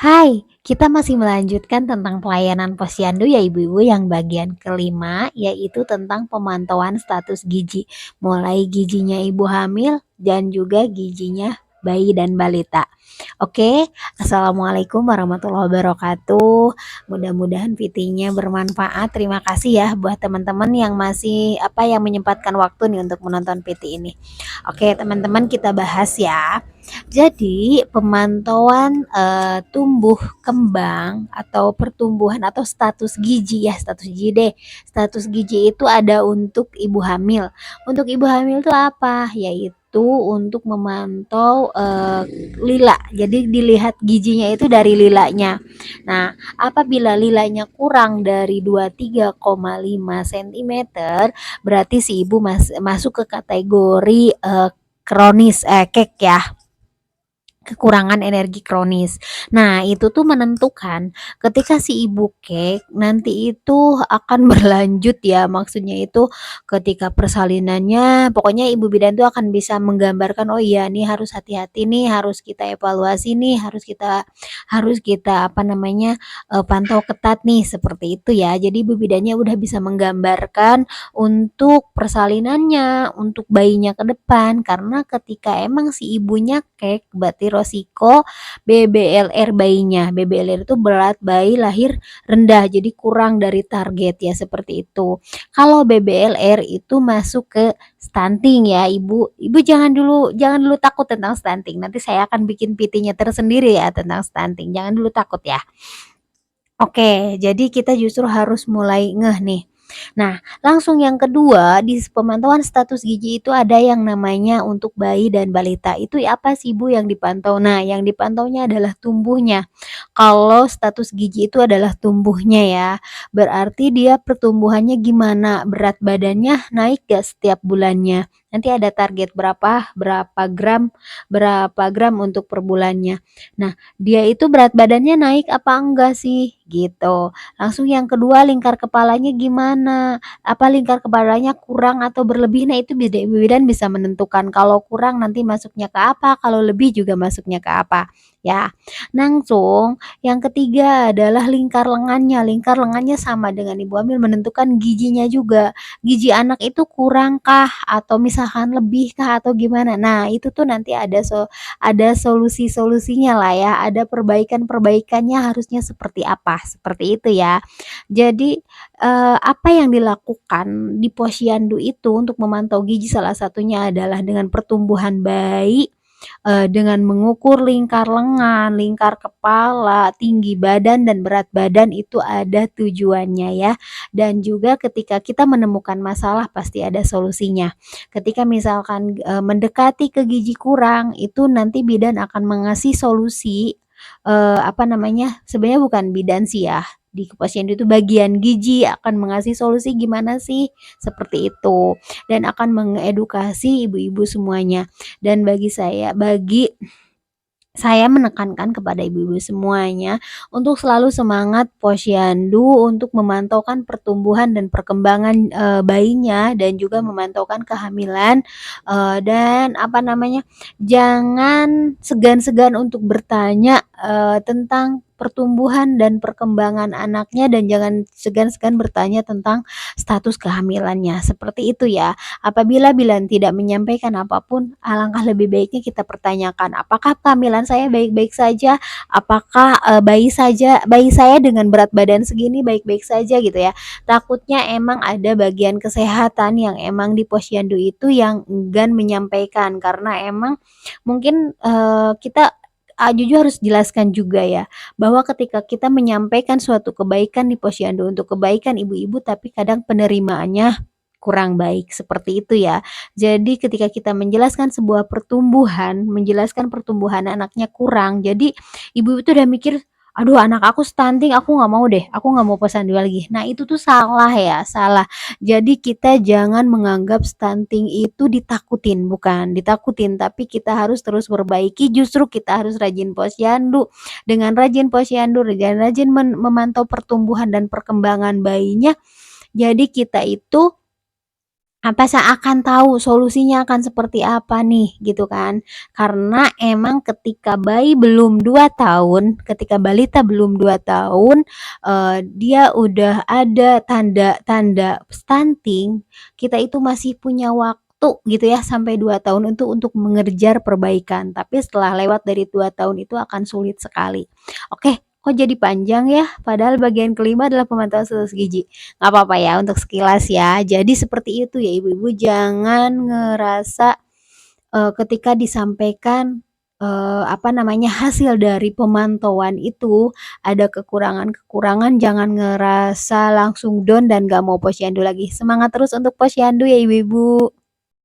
Hai, kita masih melanjutkan tentang pelayanan posyandu ya ibu-ibu yang bagian kelima, yaitu tentang pemantauan status gizi, mulai gizinya ibu hamil dan juga gizinya bayi dan balita. Oke, Assalamualaikum warahmatullahi wabarakatuh. Mudah-mudahan VT-nya bermanfaat. Terima kasih ya buat teman-teman yang masih yang menyempatkan waktu nih untuk menonton VT ini. Oke, teman-teman kita bahas ya. Jadi pemantauan tumbuh kembang atau pertumbuhan atau status gizi ya, status gizi deh. Status gizi itu ada untuk ibu hamil. Untuk ibu hamil itu apa? Yaitu untuk memantau lila. Jadi dilihat gizinya itu dari lilanya. Nah, apabila lilanya kurang dari 23,5 cm, berarti si ibu masuk ke kategori kronis kek ya, kekurangan energi kronis. Nah, itu tuh menentukan ketika si ibu kek nanti itu akan berlanjut ya, maksudnya itu ketika persalinannya, pokoknya ibu bidan tuh akan bisa menggambarkan, oh iya nih harus hati-hati nih, harus kita evaluasi nih, harus kita pantau ketat nih, seperti itu ya. Jadi ibu bidannya udah bisa menggambarkan untuk persalinannya, untuk bayinya ke depan, karena ketika emang si ibunya kek berarti resiko BBLR bayinya. BBLR itu berat bayi lahir rendah, jadi kurang dari target ya, seperti itu. Kalau BBLR itu masuk ke stunting ya, Ibu jangan dulu takut tentang stunting. Nanti saya akan bikin PT-nya tersendiri ya tentang stunting. Jangan dulu takut ya. Oke, jadi kita justru harus mulai ngeh nih. Nah, langsung yang kedua, di pemantauan status gizi itu ada yang namanya untuk bayi dan balita. Itu apa sih Bu yang dipantau? Nah, yang dipantaunya adalah tumbuhnya. Kalau status gizi itu adalah tumbuhnya ya, berarti dia pertumbuhannya gimana? Berat badannya naik gak setiap bulannya? Nanti ada target berapa gram untuk per bulannya. Nah, dia itu berat badannya naik apa enggak sih? Gitu. Langsung yang kedua, lingkar kepalanya gimana? Apa lingkar kepalanya kurang atau berlebih? Nah, itu ibu bidan bisa menentukan. Kalau kurang nanti masuknya ke apa, kalau lebih juga masuknya ke apa. Ya, langsung yang ketiga adalah lingkar lengannya. Lingkar lengannya sama dengan ibu hamil menentukan gizinya juga. Gizi anak itu kurang kah atau misalkan lebih kah atau gimana? Nah, itu tuh nanti ada solusi-solusinya lah ya, ada perbaikan-perbaikannya harusnya seperti apa, seperti itu ya. Jadi, apa yang dilakukan di posyandu itu untuk memantau gizi salah satunya adalah dengan pertumbuhan bayi, dengan mengukur lingkar lengan, lingkar kepala, tinggi badan dan berat badan itu ada tujuannya ya. Dan juga ketika kita menemukan masalah pasti ada solusinya. Ketika misalkan mendekati ke gizi kurang, itu nanti bidan akan mengasih solusi, sebenarnya bukan bidan sih ya, di posyandu itu bagian gizi akan mengasih solusi gimana sih, seperti itu. Dan akan mengedukasi ibu-ibu semuanya. Dan bagi saya menekankan kepada ibu-ibu semuanya untuk selalu semangat posyandu untuk memantaukan pertumbuhan dan perkembangan bayinya dan juga memantaukan kehamilan, dan jangan segan-segan untuk bertanya tentang pertumbuhan dan perkembangan anaknya, dan jangan segan-segan bertanya tentang status kehamilannya, seperti itu ya. Apabila bidan tidak menyampaikan apapun, alangkah lebih baiknya kita pertanyakan, apakah kehamilan saya baik-baik saja? Apakah bayi saya dengan berat badan segini baik-baik saja gitu ya? Takutnya emang ada bagian kesehatan yang emang di posyandu itu yang enggan menyampaikan, karena emang mungkin kita jujur harus jelaskan juga ya, bahwa ketika kita menyampaikan suatu kebaikan di posyandu untuk kebaikan ibu-ibu, tapi kadang penerimaannya kurang baik, seperti itu ya. Jadi ketika kita menjelaskan pertumbuhan anaknya kurang, jadi ibu itu udah mikir, aduh anak aku stunting, aku nggak mau deh, aku nggak mau posyandu lagi. Nah itu tuh salah ya, salah. Jadi kita jangan menganggap stunting itu ditakutin, bukan ditakutin, tapi kita harus terus perbaiki, justru kita harus rajin posyandu. Dengan rajin posyandu, dengan rajin memantau pertumbuhan dan perkembangan bayinya, jadi kita itu Apa seakan tahu solusinya akan seperti apa nih, gitu kan. Karena emang ketika bayi belum 2 tahun, ketika balita belum 2 tahun, dia udah ada tanda-tanda stunting, kita itu masih punya waktu gitu ya sampai 2 tahun untuk mengejar perbaikan. Tapi setelah lewat dari 2 tahun itu akan sulit sekali. Oke, kok jadi panjang ya? Padahal bagian kelima adalah pemantauan status gizi. Nggak apa-apa ya untuk sekilas ya. Jadi seperti itu ya ibu-ibu, jangan ngerasa ketika disampaikan apa namanya hasil dari pemantauan itu ada kekurangan-kekurangan, jangan ngerasa langsung down dan gak mau posyandu lagi. Semangat terus untuk posyandu ya ibu-ibu.